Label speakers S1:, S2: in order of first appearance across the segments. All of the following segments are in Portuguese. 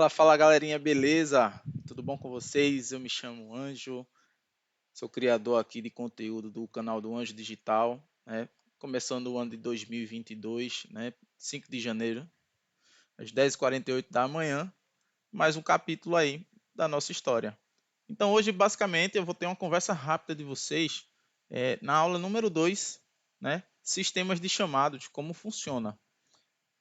S1: Fala galerinha, beleza? Tudo bom com vocês? Eu me chamo Anjo, sou criador aqui de conteúdo do canal do Anjo Digital, né? Começando o ano de 2022, né? 5 de janeiro, às 10h48 da manhã, mais um capítulo aí da nossa história. Então hoje basicamente eu vou ter uma conversa rápida de vocês na aula número 2, né? Sistemas de chamados, como funciona.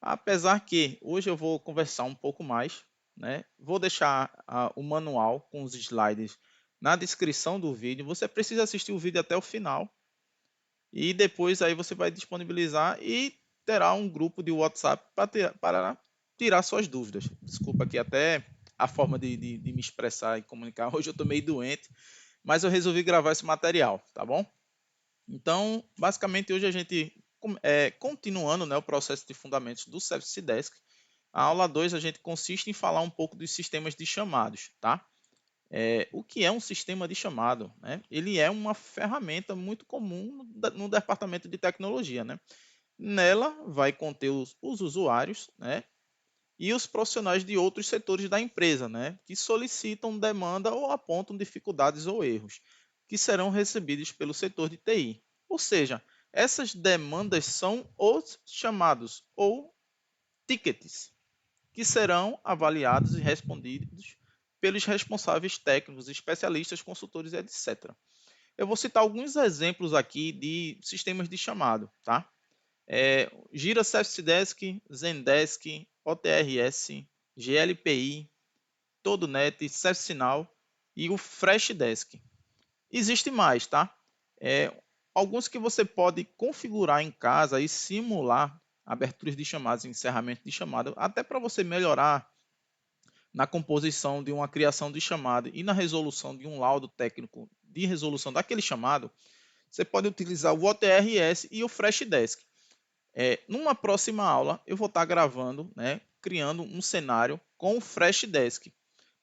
S1: Apesar que hoje eu vou conversar um pouco mais, né? Vou deixar o manual com os slides na descrição do vídeo. Você precisa assistir o vídeo até o final e depois aí você vai disponibilizar e terá um grupo de WhatsApp para tirar suas dúvidas. Desculpa aqui até a forma de me expressar e comunicar. Hoje eu estou meio doente, mas eu resolvi gravar esse material, tá bom? Então, basicamente, hoje a gente, continuando, né, o processo de fundamentos do Service Desk, a aula 2 a gente consiste em falar um pouco dos sistemas de chamados, tá? O que é um sistema de chamado, né? Ele é uma ferramenta muito comum no departamento de tecnologia, né? Nela vai conter os usuários, né? E os profissionais de outros setores da empresa, né? Que solicitam demanda ou apontam dificuldades ou erros, que serão recebidos pelo setor de TI. Ou seja, essas demandas são os chamados ou tickets, que serão avaliados e respondidos pelos responsáveis técnicos, especialistas, consultores, etc. Eu vou citar alguns exemplos aqui de sistemas de chamado, tá? Gira Service Desk, Zendesk, OTRS, GLPI, TodoNet, ServiceNow e o Freshdesk. Existe mais, tá? É, Alguns que você pode configurar em casa e simular aberturas de chamadas e encerramento de chamada, até para você melhorar na composição de uma criação de chamada e na resolução de um laudo técnico de resolução daquele chamado, você pode utilizar o OTRS e o Freshdesk. Numa próxima aula, eu vou estar gravando, né, criando um cenário com o Freshdesk.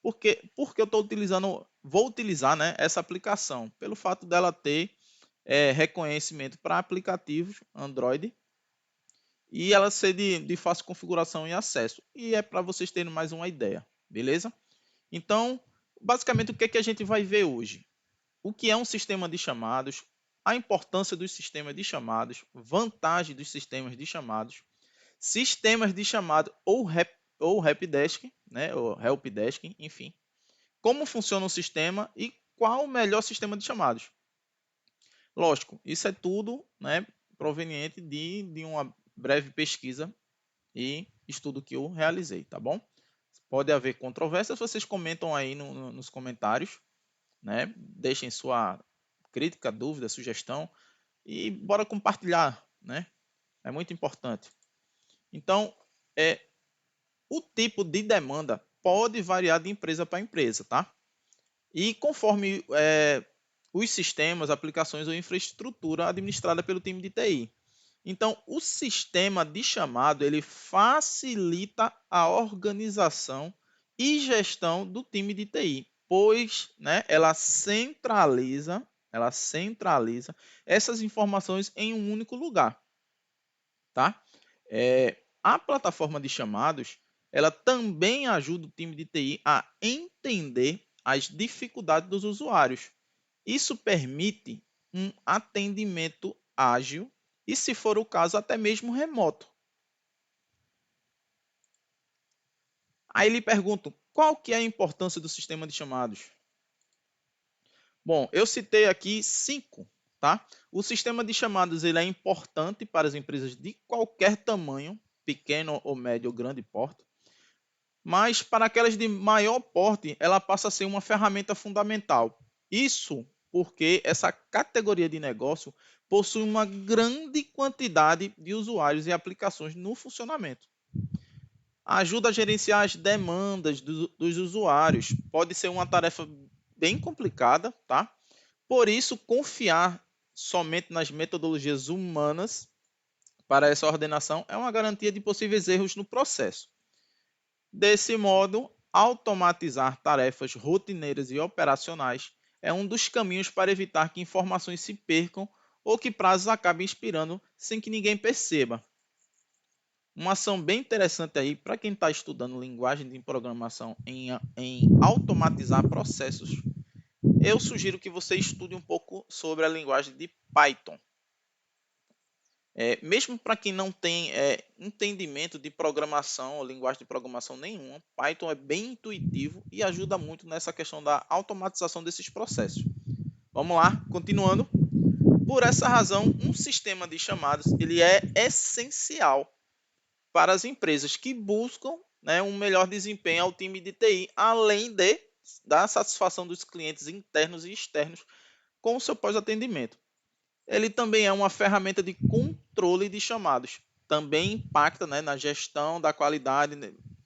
S1: Porque eu vou utilizar, né, essa aplicação, pelo fato dela ter reconhecimento para aplicativos Android e ela ser de fácil configuração e acesso. E é para vocês terem mais uma ideia, beleza? Então, basicamente, o que é que a gente vai ver hoje? O que é um sistema de chamados, a importância dos sistemas de chamados, vantagem dos sistemas de chamado ou helpdesk, né, ou helpdesk, enfim. Como funciona o sistema e qual o melhor sistema de chamados. Lógico, isso é tudo, né, proveniente de uma breve pesquisa e estudo que eu realizei, tá bom? Pode haver controvérsias, vocês comentam aí nos comentários, né? Deixem sua crítica, dúvida, sugestão e bora compartilhar, né? É muito importante. Então, o tipo de demanda pode variar de empresa para empresa, tá? E conforme os sistemas, aplicações ou infraestrutura administrada pelo time de TI. Então, o sistema de chamado ele facilita a organização e gestão do time de TI, pois, né, ela centraliza essas informações em um único lugar, tá? A plataforma de chamados, ela também ajuda o time de TI a entender as dificuldades dos usuários. Isso permite um atendimento ágil e, se for o caso, até mesmo remoto. Aí lhe pergunto, qual que é a importância do sistema de chamados? Bom, eu citei aqui 5, tá? O sistema de chamados ele é importante para as empresas de qualquer tamanho, pequeno ou médio ou grande porte, mas para aquelas de maior porte, ela passa a ser uma ferramenta fundamental. Isso porque essa categoria de negócio possui uma grande quantidade de usuários e aplicações no funcionamento. Ajuda a gerenciar as demandas dos usuários. Pode ser uma tarefa bem complicada, tá? Por isso, confiar somente nas metodologias humanas para essa ordenação é uma garantia de possíveis erros no processo. Desse modo, automatizar tarefas rotineiras e operacionais é um dos caminhos para evitar que informações se percam ou que prazos acabem expirando sem que ninguém perceba. Uma ação bem interessante aí para quem está estudando linguagem de programação em automatizar processos. Eu sugiro que você estude um pouco sobre a linguagem de Python. Mesmo para quem não tem entendimento de programação ou linguagem de programação nenhuma, Python é bem intuitivo e ajuda muito nessa questão da automatização desses processos. Vamos lá, continuando. Por essa razão, um sistema de chamados ele é essencial para as empresas que buscam, né, um melhor desempenho ao time de TI, além da satisfação dos clientes internos e externos com o seu pós-atendimento. Ele também é uma ferramenta de controle de chamados. Também impacta, né, na gestão da qualidade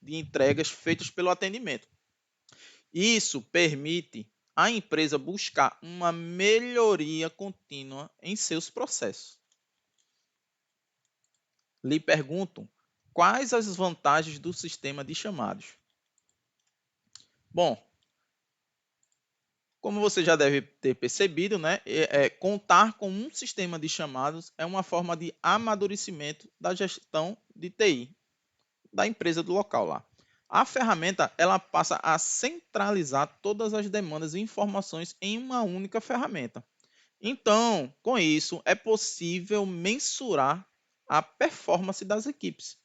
S1: de entregas feitas pelo atendimento. Isso permite à empresa buscar uma melhoria contínua em seus processos. Lhe pergunto, quais as vantagens do sistema de chamados? Bom, como você já deve ter percebido, né, contar com um sistema de chamados é uma forma de amadurecimento da gestão de TI da empresa do local lá. A ferramenta ela passa a centralizar todas as demandas e informações em uma única ferramenta. Então, com isso, é possível mensurar a performance das equipes,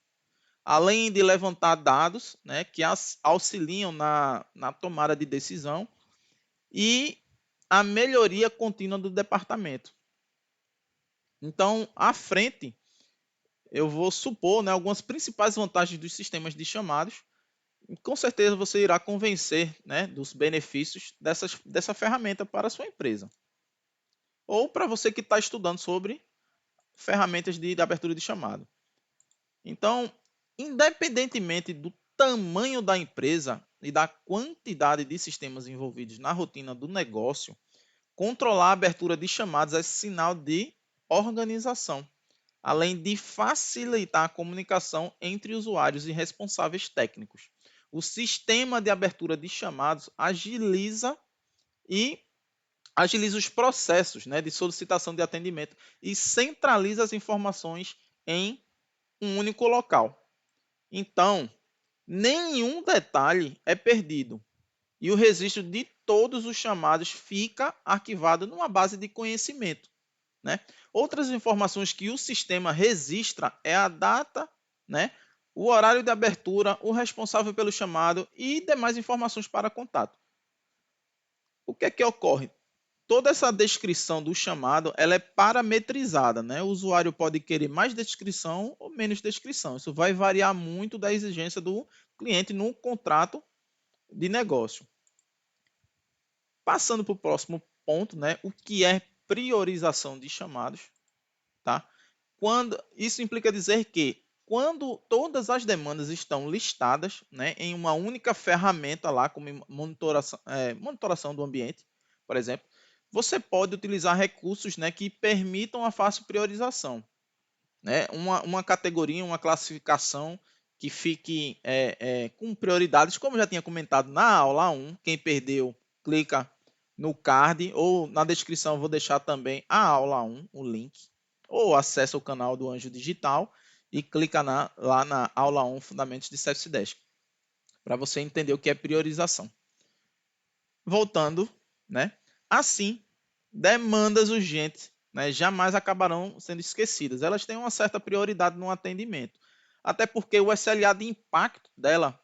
S1: além de levantar dados, né, que auxiliam na tomada de decisão e a melhoria contínua do departamento. Então, à frente, eu vou supor, né, algumas principais vantagens dos sistemas de chamados. E com certeza você irá convencer, né, dos benefícios dessa ferramenta para a sua empresa. Ou para você que está estudando sobre ferramentas de abertura de chamado. Então, independentemente do tamanho da empresa e da quantidade de sistemas envolvidos na rotina do negócio, controlar a abertura de chamados é sinal de organização, além de facilitar a comunicação entre usuários e responsáveis técnicos. O sistema de abertura de chamados agiliza os processos, né, de solicitação de atendimento e centraliza as informações em um único local. Então, nenhum detalhe é perdido e o registro de todos os chamados fica arquivado numa base de conhecimento, né? Outras informações que o sistema registra é a data, né, o horário de abertura, o responsável pelo chamado e demais informações para contato. O que é que ocorre? Toda essa descrição do chamado ela é parametrizada, né? O usuário pode querer mais descrição ou menos descrição. Isso vai variar muito da exigência do cliente no contrato de negócio. Passando para o próximo ponto, né? O que é priorização de chamados, tá? Isso implica dizer que quando todas as demandas estão listadas, né, em uma única ferramenta lá, como monitoração do ambiente, por exemplo, você pode utilizar recursos, né, que permitam a fácil priorização, né, uma categoria, uma classificação que fique com prioridades, como eu já tinha comentado na aula 1. Quem perdeu, clica no card ou na descrição eu vou deixar também a aula 1, o link, ou acessa o canal do Anjo Digital e clica lá na aula 1, Fundamentos de Service Desk, para você entender o que é priorização. Voltando, né? Assim, demandas urgentes, né, jamais acabarão sendo esquecidas. Elas têm uma certa prioridade no atendimento. Até porque o SLA de impacto dela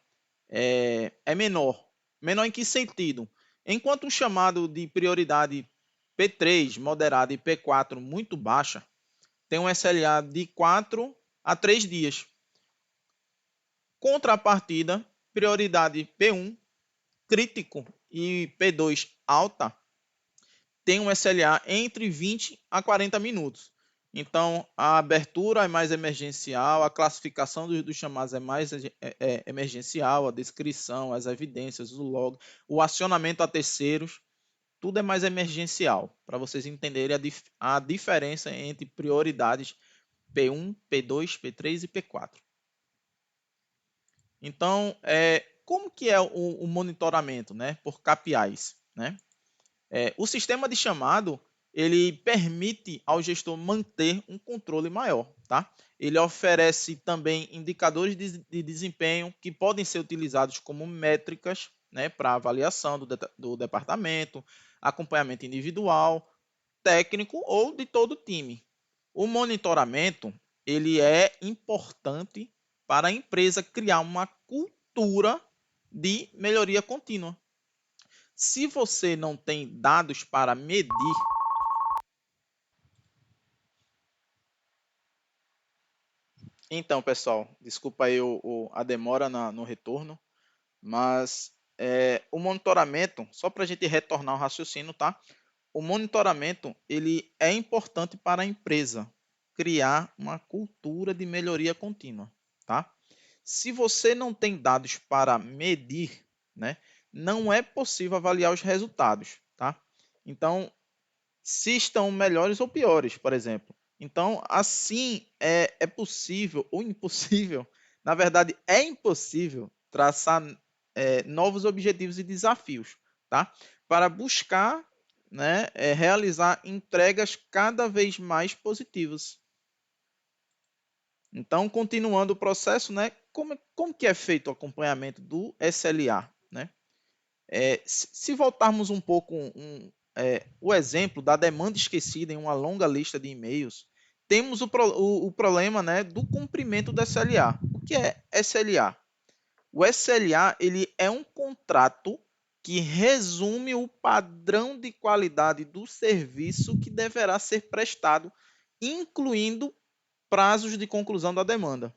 S1: é menor. Menor em que sentido? Enquanto um chamado de prioridade P3 moderada e P4 muito baixa, tem um SLA de 4 a 3 dias. Contrapartida, prioridade P1 crítico e P2 alta tem um SLA entre 20 a 40 minutos. Então, a abertura é mais emergencial, a classificação dos chamados é mais emergencial, a descrição, as evidências, o log, o acionamento a terceiros, tudo é mais emergencial, para vocês entenderem a diferença entre prioridades P1, P2, P3 e P4. Então, como que é o monitoramento, né, por KPIs, né? O sistema de chamado ele permite ao gestor manter um controle maior, tá? Ele oferece também indicadores de desempenho que podem ser utilizados como métricas, né, para avaliação do departamento, acompanhamento individual, técnico ou de todo o time. O monitoramento ele é importante para a empresa criar uma cultura de melhoria contínua. Se você não tem dados para medir, então, pessoal, desculpa aí a demora no retorno, mas o monitoramento, só para a gente retornar o raciocínio, tá? O monitoramento ele é importante para a empresa criar uma cultura de melhoria contínua, tá? Se você não tem dados para medir, né, não é possível avaliar os resultados, tá? Então, se estão melhores ou piores, por exemplo. Então, assim, é possível ou impossível, na verdade, é impossível traçar novos objetivos e desafios, tá? Para buscar, né, realizar entregas cada vez mais positivas. Então, continuando o processo, né, como que é feito o acompanhamento do SLA, né? Se voltarmos um pouco o exemplo da demanda esquecida em uma longa lista de e-mails, temos o problema, né, do cumprimento do SLA. O que é SLA? O SLA ele é um contrato que resume o padrão de qualidade do serviço que deverá ser prestado, incluindo prazos de conclusão da demanda.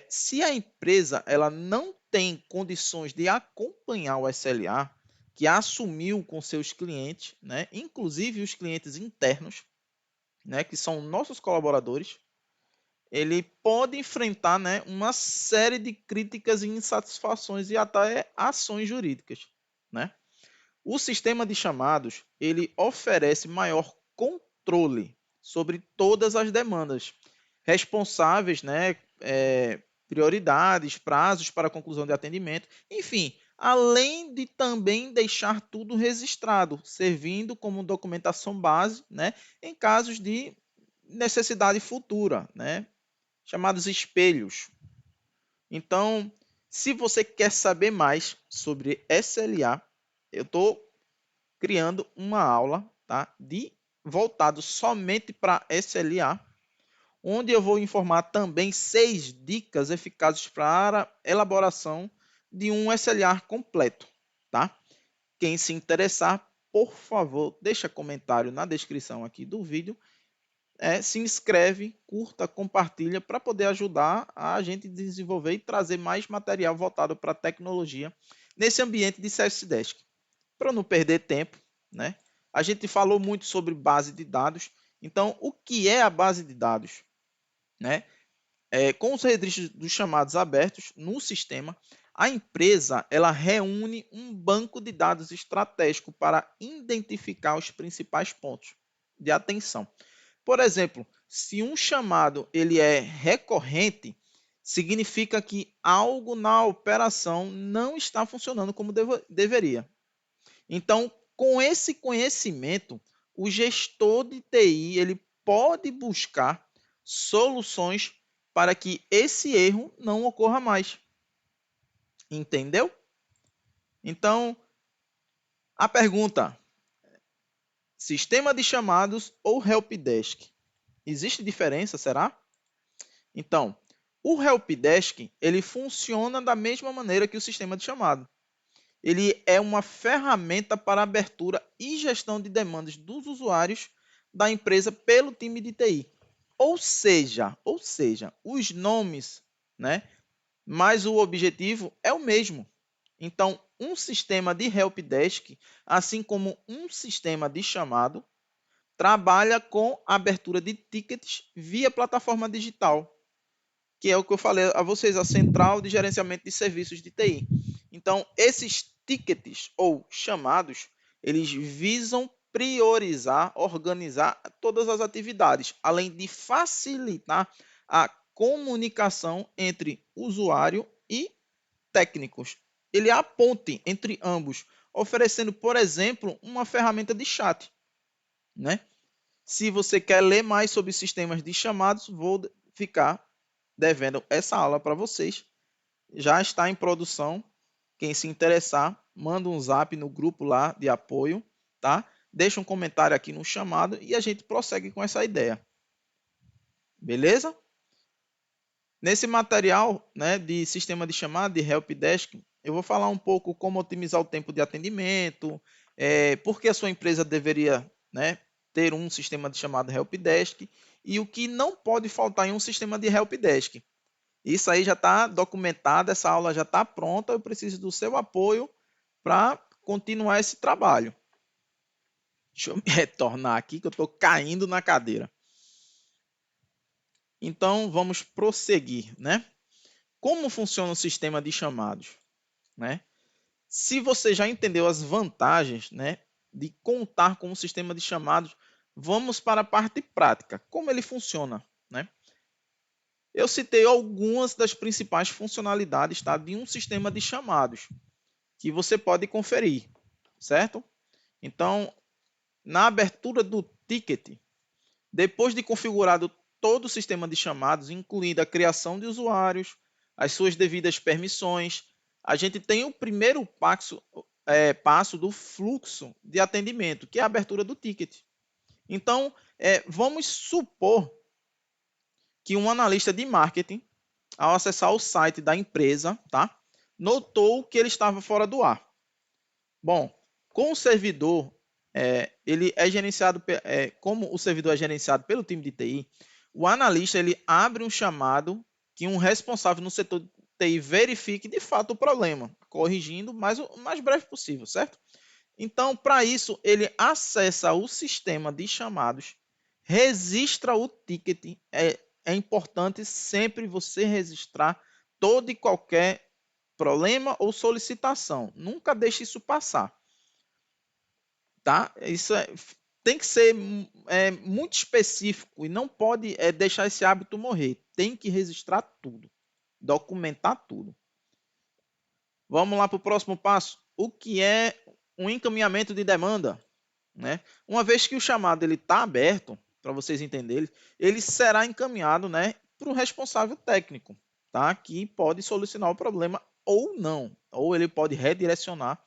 S1: Se a empresa ela não tem condições de acompanhar o SLA, que assumiu com seus clientes, né, inclusive os clientes internos, né, que são nossos colaboradores, ele pode enfrentar, né, uma série de críticas e insatisfações e até ações jurídicas, né? O sistema de chamados ele oferece maior controle sobre todas as demandas responsáveis, né, prioridades, prazos para a conclusão de atendimento, enfim, além de também deixar tudo registrado, servindo como documentação base, né, em casos de necessidade futura, né, chamados espelhos. Então, se você quer saber mais sobre SLA, eu estou criando uma aula, tá, voltado somente para SLA, onde eu vou informar também 6 dicas eficazes para a elaboração de um SLA completo, tá? Quem se interessar, por favor, deixa comentário na descrição aqui do vídeo, se inscreve, curta, compartilha para poder ajudar a gente desenvolver e trazer mais material voltado para a tecnologia nesse ambiente de CS Desk. Para não perder tempo, né? A gente falou muito sobre base de dados. Então, o que é a base de dados? Né? Com os registros dos chamados abertos no sistema, a empresa ela reúne um banco de dados estratégico para identificar os principais pontos de atenção. Por exemplo, se um chamado ele é recorrente, significa que algo na operação não está funcionando como deveria. Então, com esse conhecimento, o gestor de TI ele pode buscar soluções para que esse erro não ocorra mais. Entendeu? Então, a pergunta: sistema de chamados ou helpdesk? Existe diferença, será? Então, o helpdesk ele funciona da mesma maneira que o sistema de chamado. Ele é uma ferramenta para abertura e gestão de demandas dos usuários da empresa pelo time de TI. Ou seja, os nomes, né, mas o objetivo é o mesmo. Então, um sistema de helpdesk, assim como um sistema de chamado, trabalha com a abertura de tickets via plataforma digital, que é o que eu falei a vocês, a central de gerenciamento de serviços de TI. Então, esses tickets ou chamados, eles visam priorizar, organizar todas as atividades, além de facilitar a comunicação entre usuário e técnicos. Ele é a ponte entre ambos, oferecendo, por exemplo, uma ferramenta de chat. né? Se você quer ler mais sobre sistemas de chamados, vou ficar devendo essa aula para vocês. Já está em produção. Quem se interessar, manda um zap no grupo lá de apoio, tá? Deixa um comentário aqui no chamado e a gente prossegue com essa ideia. Beleza? Nesse material, né, de sistema de chamada, de helpdesk, eu vou falar um pouco como otimizar o tempo de atendimento, por que a sua empresa deveria, né, ter um sistema de chamada helpdesk e o que não pode faltar em um sistema de helpdesk. Isso aí já está documentado, essa aula já está pronta, eu preciso do seu apoio para continuar esse trabalho. Deixa eu me retornar aqui que eu estou caindo na cadeira. Então, vamos prosseguir, né? Como funciona o sistema de chamados, né? Se você já entendeu as vantagens, né, de contar com um sistema de chamados, vamos para a parte prática. Como ele funciona, né? Eu citei algumas das principais funcionalidades, tá, de um sistema de chamados que você pode conferir, certo? Então, na abertura do ticket, depois de configurado todo o sistema de chamados, incluindo a criação de usuários, as suas devidas permissões, a gente tem o primeiro passo do fluxo de atendimento, que é a abertura do ticket. Então, vamos supor que um analista de marketing, ao acessar o site da empresa, tá, notou que ele estava fora do ar. Bom, com o servidor, ele é gerenciado, como o servidor é gerenciado pelo time de TI, o analista ele abre um chamado que um responsável no setor de TI verifique de fato o problema, corrigindo o mais breve possível, certo? Então, para isso, ele acessa o sistema de chamados, registra o ticket. É importante sempre você registrar todo e qualquer problema ou solicitação. Nunca deixe isso passar, tá? Isso tem que ser muito específico e não pode deixar esse hábito morrer. Tem que registrar tudo, documentar tudo. Vamos lá para o próximo passo. O que é um encaminhamento de demanda, né? Uma vez que o chamado ele está aberto, para vocês entenderem, ele será encaminhado, né, para o responsável técnico, tá? Que pode solucionar o problema ou não, ou ele pode redirecionar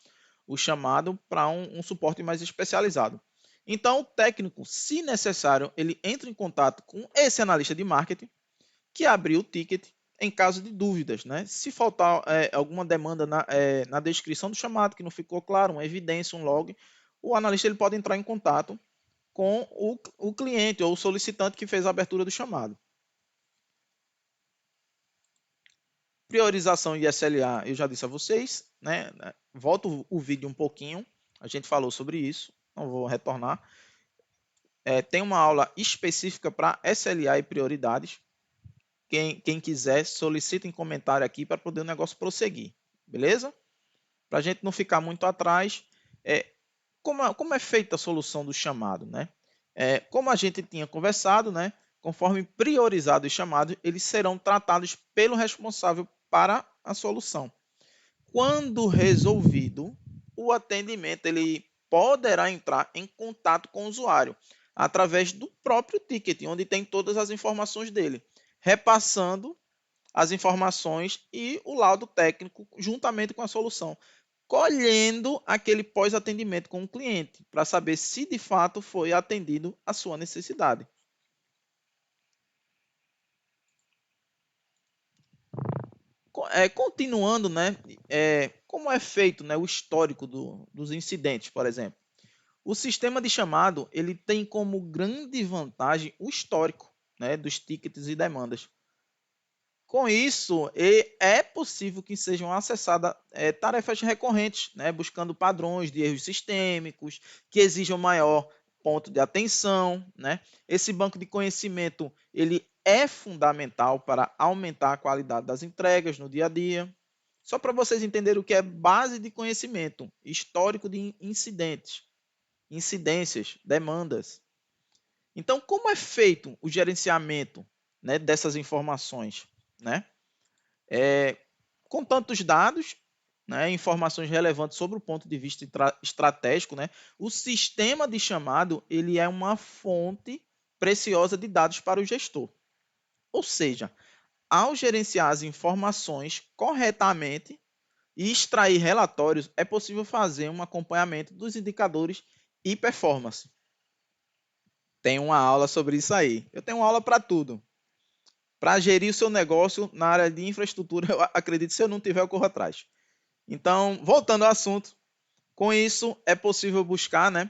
S1: o chamado para um suporte mais especializado. Então, o técnico, se necessário, ele entra em contato com esse analista de marketing que abriu o ticket em caso de dúvidas, né? Se faltar alguma demanda na descrição do chamado que não ficou claro, uma evidência, um log, o analista ele pode entrar em contato com o cliente ou o solicitante que fez a abertura do chamado. Priorização e SLA, eu já disse a vocês, né? Volto o vídeo um pouquinho, a gente falou sobre isso, não vou retornar. Tem uma aula específica para SLA e prioridades. Quem quiser, solicita em comentário aqui para poder o negócio prosseguir, beleza? Para a gente não ficar muito atrás, como é feita a solução do chamado, né? Como a gente tinha conversado, né? Conforme priorizado os chamados, eles serão tratados pelo responsável para a solução. Quando resolvido, o atendimento ele poderá entrar em contato com o usuário através do próprio ticket, onde tem todas as informações dele, repassando as informações e o laudo técnico juntamente com a solução, colhendo aquele pós-atendimento com o cliente, para saber se de fato foi atendido a sua necessidade. Continuando, né, como é feito, né, o histórico dos incidentes, por exemplo. O sistema de chamado ele tem como grande vantagem o histórico, né, dos tickets e demandas. Com isso, é possível que sejam acessadas tarefas recorrentes, né, buscando padrões de erros sistêmicos que exijam maior ponto de atenção, né? Esse banco de conhecimento ele é fundamental para aumentar a qualidade das entregas no dia a dia. Só para vocês entenderem o que é base de conhecimento, histórico de incidentes, incidências, demandas. Então, como é feito o gerenciamento, né, dessas informações, né? Com tantos dados, né, informações relevantes sobre o ponto de vista estratégico, né, o sistema de chamado ele é uma fonte preciosa de dados para o gestor. Ou seja, ao gerenciar as informações corretamente e extrair relatórios, é possível fazer um acompanhamento dos indicadores e performance. Tem uma aula sobre isso aí. Eu tenho uma aula para tudo. Para gerir o seu negócio na área de infraestrutura, eu acredito, se eu não tiver, eu corro atrás. Então, voltando ao assunto, com isso é possível buscar, né,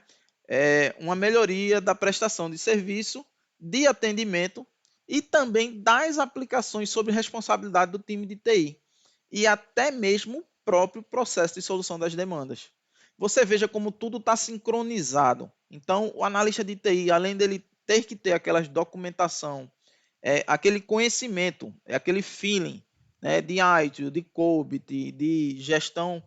S1: uma melhoria da prestação de serviço, de atendimento e também das aplicações sob responsabilidade do time de TI e até mesmo o próprio processo de solução das demandas. Você veja como tudo está sincronizado. Então, o analista de TI, além dele ter que ter aquela documentação, aquele conhecimento, aquele feeling, né, de ITIL, de COBIT, de gestão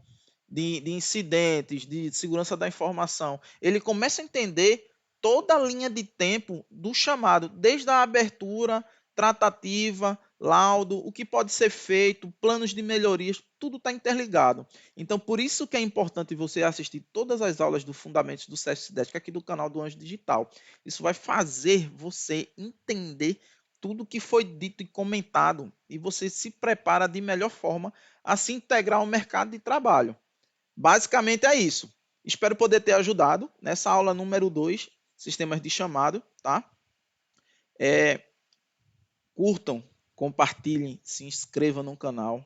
S1: de incidentes, de segurança da informação, ele começa a entender toda a linha de tempo do chamado, desde a abertura, tratativa, laudo, o que pode ser feito, planos de melhorias, tudo está interligado. Então, por isso que é importante você assistir todas as aulas do Fundamentos do CS10 aqui do canal do Anjo Digital. Isso vai fazer você entender tudo que foi dito e comentado e você se prepara de melhor forma a se integrar ao mercado de trabalho. Basicamente é isso. Espero poder ter ajudado nessa aula número 2, sistemas de chamado, tá? Curtam, compartilhem, se inscrevam no canal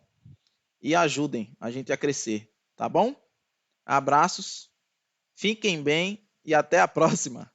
S1: e ajudem a gente a crescer, tá bom? Abraços, fiquem bem e até a próxima.